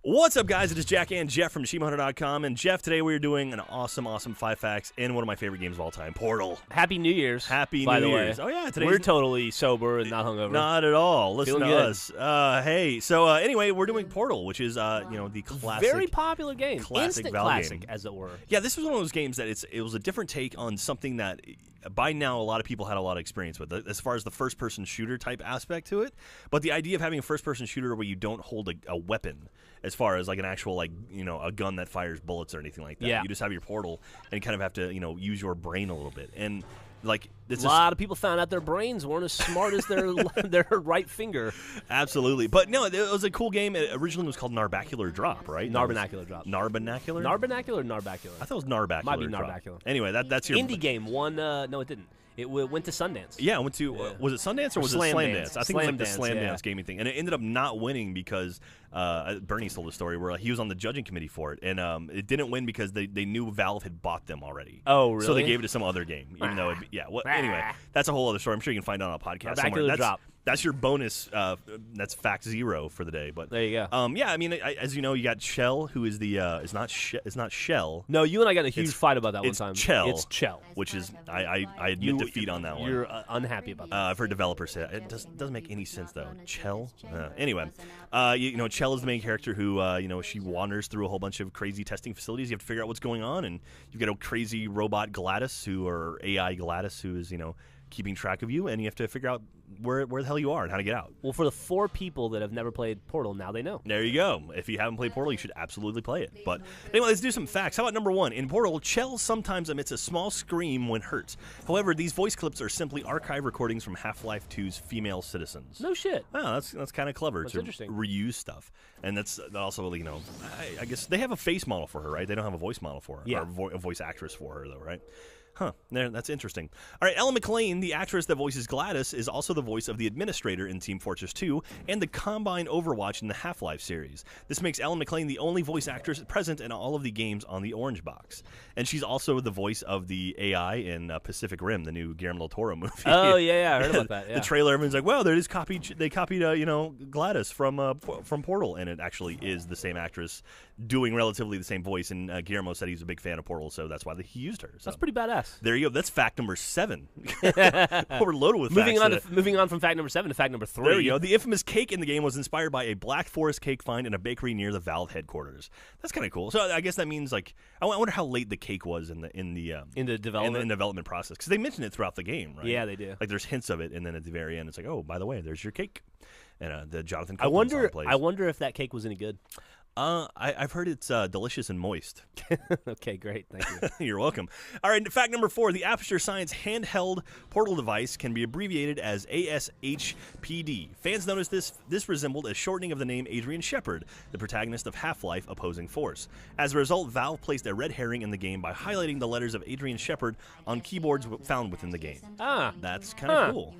What's up, guys? It is Jack and Jeff from AchievementHunter.com. And Jeff, today we are doing an awesome 5 facts in one of my favorite games of all time, Portal. Happy New Year's. Happy by New the Year's. way. Oh, yeah. We're totally sober and not hungover. Not at all. Listen Feeling to good. us. Hey, so anyway, we're doing Portal, which is, the classic. Very popular game. Classic Instant Valve classic, game. as it were. Yeah, this was one of those games that it was a different take on something that by now a lot of people had a lot of experience with, as far as the first-person shooter type aspect to it. But the idea of having a first-person shooter where you don't hold a weapon, as far as like an actual a gun that fires bullets or anything like that. Yeah. You just have your portal and you kind of have to use your brain a little bit. And like A lot of people found out their brains weren't as smart as their their right finger. Absolutely. But no, it was a cool game. It originally was called Narbacular Drop, right? Narbacular Drop. Narbacular? Narbacular or Narbacular? I thought it was Narbacular. Might be Drop. Narbacular. Anyway, that's your Indie game won. No, it didn't. It went to Sundance. Yeah, I went to was it Sundance or was it Slam Slam Dance? Dance? I think it was like the Slam Slam Dance, Dance gaming thing, and it ended up not winning because Bernie told the story where he was on the judging committee for it, and it didn't win because they knew Valve had bought them already. Oh, really? So they gave it to some other game, even though anyway, that's a whole other story. I'm sure you can find it on a podcast somewhere. That's your bonus. That's fact 0 for the day. But there you go. Yeah, I mean, as you know, you got Shell, who is the it's not Shell. No, you and I got in a huge fight about that one time. It's Chell, which is I admit defeat on that one. You're unhappy about that. I've heard developers say it doesn't make any sense though. Chell. Anyway, Chell is the main character who she wanders through a whole bunch of crazy testing facilities. You have to figure out what's going on, and you've got a crazy robot GLaDOS, or AI GLaDOS, who is keeping track of you, and you have to figure out where the hell you are and how to get out. Well, for the 4 people that have never played Portal, now they know. There you go. If you haven't played Portal, you should absolutely play it. But anyway, let's do some facts. How about number 1? In Portal, Chell sometimes emits a small scream when hurt. However, these voice clips are simply archive recordings from Half-Life 2's female citizens. No shit. Oh, that's kind of clever to interesting. reuse stuff. And that's also, I guess they have a face model for her, right? They don't have a voice model for her. Yeah. Or a voice actress for her, though, right? Huh, that's interesting. All right, Ellen McLean, the actress that voices GLaDOS, is also the voice of the administrator in Team Fortress 2 and the Combine Overwatch in the Half-Life series. This makes Ellen McLean the only voice actress present in all of the games on the Orange Box. And she's also the voice of the AI in Pacific Rim, the new Guillermo del Toro movie. Oh, yeah, I heard about that. Yeah. The trailer, everyone's like, well, they copied GLaDOS from Portal, and it actually is the same actress doing relatively the same voice, and Guillermo said he's a big fan of Portal, so that's why he used her. So. That's pretty badass. There you go. That's fact number 7. We're loaded with facts. Moving on from fact number 7 to fact number 3. There you go. The infamous cake in the game was inspired by a Black Forest cake find in a bakery near the Valve headquarters. That's kind of cool. So I guess that means I wonder how late the cake was in the development process, because they mention it throughout the game, right? Yeah, they do. Like there's hints of it, and then at the very end, it's like, oh, by the way, there's your cake, and the Jonathan. I wonder if that cake was any good. I've heard it's delicious and moist. Okay, great. Thank you. You're welcome. All right, fact number 4. The Aperture Science handheld portal device can be abbreviated as ASHPD. Fans noticed this resembled a shortening of the name Adrian Shepard, the protagonist of Half-Life Opposing Force. As a result, Valve placed a red herring in the game by highlighting the letters of Adrian Shepard on keyboards found within the game. That's kind of cool.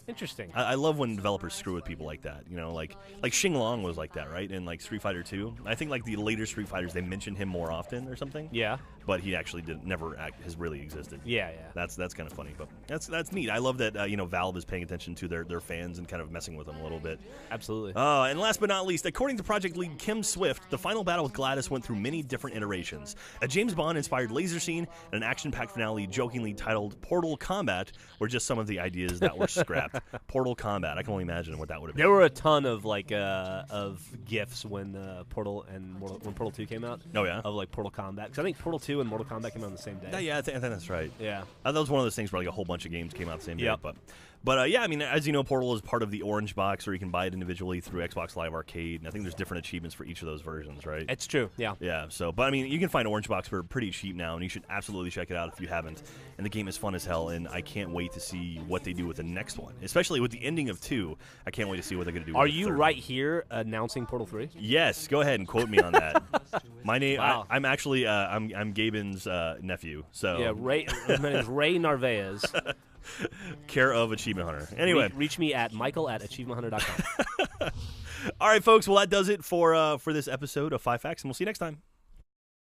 Interesting. I love when developers screw with people like that. Like Xing Long was like that, right? In Street Fighter 2. I think the later Street Fighters, they mentioned him more often or something. Yeah. But he actually has really existed. Yeah. That's kind of funny, but that's neat. I love that Valve is paying attention to their fans and kind of messing with them a little bit. Absolutely. And last but not least, according to project lead Kim Swift, the final battle with GLaDOS went through many different iterations. A James Bond-inspired laser scene and an action-packed finale jokingly titled Portal Combat were just some of the ideas that were scrapped. Portal Combat. I can only imagine what that would have been. There were a ton of GIFs when Portal 2 came out. Oh yeah. Of Portal Combat, because I think Portal 2 and Mortal Kombat came out on the same day. Yeah, I think that's right. Yeah. That was one of those things where a whole bunch of games came out the same day. But yeah, I mean, as you know, Portal is part of the Orange Box, or you can buy it individually through Xbox Live Arcade, and I think there's different achievements for each of those versions, right? It's true, yeah. Yeah, but I mean, you can find Orange Box for pretty cheap now, and you should absolutely check it out if you haven't. And the game is fun as hell, and I can't wait to see what they do with the next one, especially with the ending of 2. I can't wait to see what they're going to do with the third right one. here announcing Portal 3? Yes, go ahead and quote me on that. My name, wow. I'm actually, I'm Gaben's nephew, so. Yeah, my name is Ray Narvaez. Care of Achievement Hunter. Anyway. Reach me at michael@achievementhunter.com. All right, folks. Well, that does it for this episode of 5 Facts, and we'll see you next time.